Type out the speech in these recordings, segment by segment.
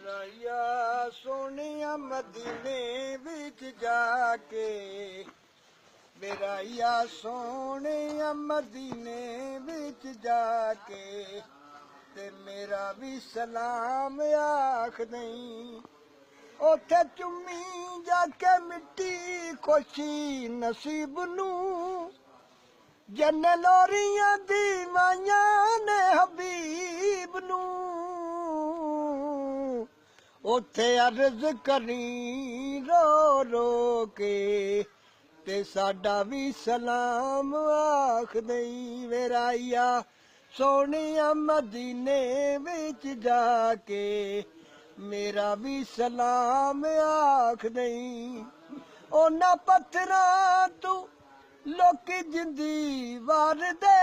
ਰਾਇਆ ਸੋਹਣਿਆ ਮਦੀਨੇ ਵਿੱਚ ਜਾ ਕੇ, ਮੇਰਾਇਆ ਸੋਹਣਿਆ ਮਦੀਨੇ ਵਿੱਚ ਜਾ ਕੇ, ਤੇ ਮੇਰਾ ਵੀ ਸਲਾਮ ਆਖ ਦਈ। ਉੱਥੇ ਚੁੰਮੀ ਜਾ ਕੇ ਮਿੱਟੀ ਖੁਸ਼ੀ ਨਸੀਬ ਨੂੰ, ਜਨ ਲੋਰੀਆਂ ਦੀ ਮਾਈਆਂ ਨੇ ਹਬੀਬ ਨੂੰ। ਉੱਥੇ ਅਰਜ਼ ਕਰੀ ਰੋ ਰੋ ਕੇ, ਤੇ ਸਾਡਾ ਵੀ ਸਲਾਮ ਆਖ ਦਈ। ਮੇਰਾਇਆ ਸੋਹਣਿਆ ਮਦੀਨੇ ਵਿੱਚ ਜਾ ਕੇ, ਮੇਰਾ ਵੀ ਸਲਾਮ ਆਖ ਦਈ। ਉਹਨਾਂ ਪੱਥਰਾਂ ਤੂੰ ਲੋਕੀ ਜਿੰਦੀ ਵਾਰਦੇ,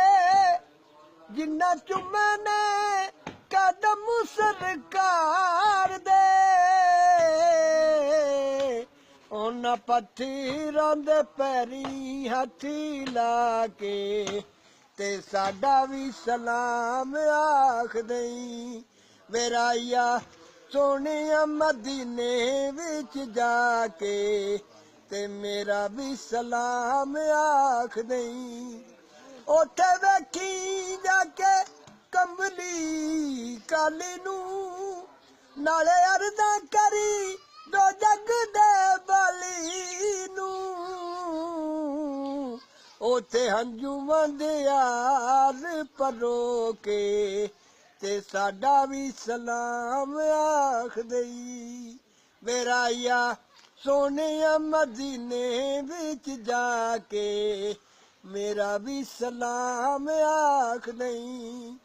ਜਿੰਨਾ ਚੁੰਮੇ ਨੇ ਕਦਮ ਸਰਕਾਰ ਦੇ। ਉਹਨਾਂ ਪੱਥਰਾਂ ਦੇ ਪੈਰੀ ਹੱਥ ਲਾ ਕੇ, ਤੇ ਸਾਡਾ ਵੀ ਸਲਾਮ ਆਖ ਦਈ। ਮੇਰਾਇਆ ਸੋਹਣਿਆ ਮਦੀਨੇ ਵਿੱਚ ਜਾ ਕੇ, ਤੇ ਮੇਰਾ ਵੀ ਸਲਾਮ ਆਖ ਦਈ। ਉੱਥੇ ਵੇਖੀ ਜਾ ਕੇ ਕੰਬਲੀ ਕਾਲੀ ਨੂੰ, ਨਾਲੇ ਅਰਦਾਂ ਕਰੀ ਦੋ ਜੱਗ ਦੇ ਬਾਲੀ ਨੂੰ। ਉੱਥੇ ਹੰਝੂਆਂ ਦੇ ਯਾਰ ਪਰੋ ਕੇ, ਤੇ ਸਾਡਾ ਵੀ ਸਲਾਮ ਆਖ ਦਈ। ਮੇਰਾਇਆ ਸੋਹਣਿਆ ਮਦੀਨੇ ਵਿੱਚ ਜਾ ਕੇ, ਮੇਰਾ ਵੀ ਸਲਾਮ ਆਖ ਦਈ।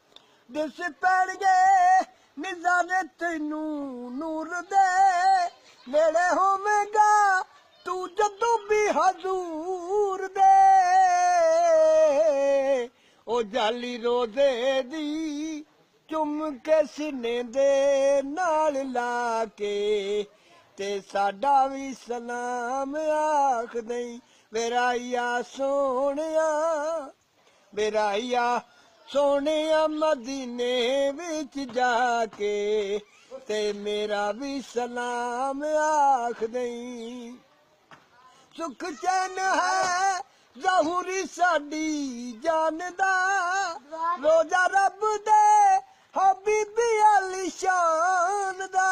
ਦਿਸ ਪੈਣਗੇ ਨਿਜ਼ਾਰੇ ਤੈਨੂੰ ਨੂਰ ਦੇ, ਨੇੜੇ ਹੋਵੇਗਾ ਤੂੰ ਜਦੋਂ ਵੀ ਹਜ਼ੂਰ ਦੇ। ਉਹ ਜਾਲੀ ਰੋਜ਼ੇ ਦੀ ਚੁੰਮ ਕੇ ਸੀਨੇ ਦੇ ਨਾਲ ਲਾ ਕੇ, ਤੇ ਸਾਡਾ ਵੀ ਸਲਾਮ ਆਖ ਦਈ। ਮੇਰਾਇਆ ਸੋਹਣਿਆ, ਮੇਰਾਇਆ ਸੋਹਣਿਆ ਮਦੀਨੇ ਵਿੱਚ ਜਾ ਕੇ, ਤੇ ਮੇਰਾ ਵੀ ਸਲਾਮ ਆਖ ਦਈ। ਸੁਖ ਚੈਨ ਹੈ ਜ਼ਹੂਰੀ ਸਾਡੀ ਜਾਨ ਦਾ, ਰੋਜ਼ਾ ਰੱਬ ਦੇ ਹਬੀਬੀ ਅਲੀ ਸ਼ਾਨ ਦਾ।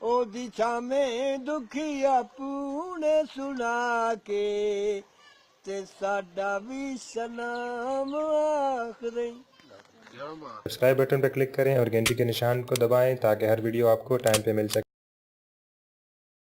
ਉਹਦੀ ਛਾਵੇਂ ਦੁਖੀ ਆਪਣੇ ਸੁਣਾ ਕੇ, ਤੇ ਸਾਡਾ भी सलाम आखिरी। सब्सक्राइब बटन पर क्लिक करें और घंटी के निशान को दबाएं ताकि हर वीडियो आपको टाइम पे मिल सके।